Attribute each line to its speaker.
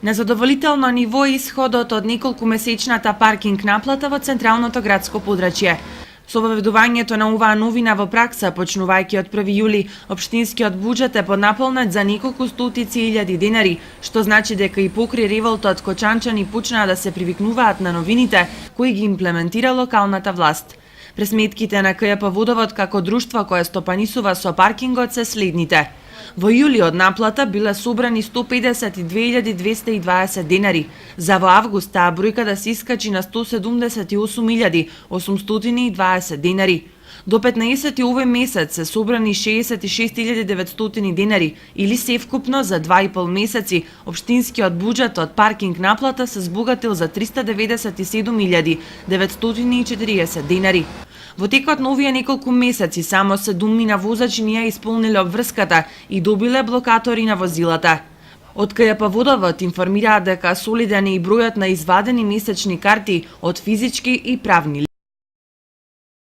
Speaker 1: Незадоволително ниво е исходот од неколкумесечната паркинг наплата во централното градско подрачје. Со воведувањето на оваа новина во пракса, почнувајќи од 1 јули, општинскиот буџет е поднаполнет за неколку стотици илјади денари, што значи дека и покри револтот кочанчани почнаа да се привикнуваат на новините кои ги имплементира локалната власт. Пресметките на КЈП Водовод како друштво кое стопанисува со паркингот се следните. Во јули од наплата биле собрани 152.220 денари. За во август таа бројка да се искачи на 178.820 денари. До 15 овој месец се собрани 66.900 денари или севкупно за 2,5 месеци општинскиот буџет од паркинг наплата се збогатил за 397.940 денари. Во текот на овие неколку месеци само 7 возачи не ја исполниле обврската и добиле блокатори на возилата. Од КЈП Водовод информираат дека солиден е и бројот на извадени месечни карти од физички и правни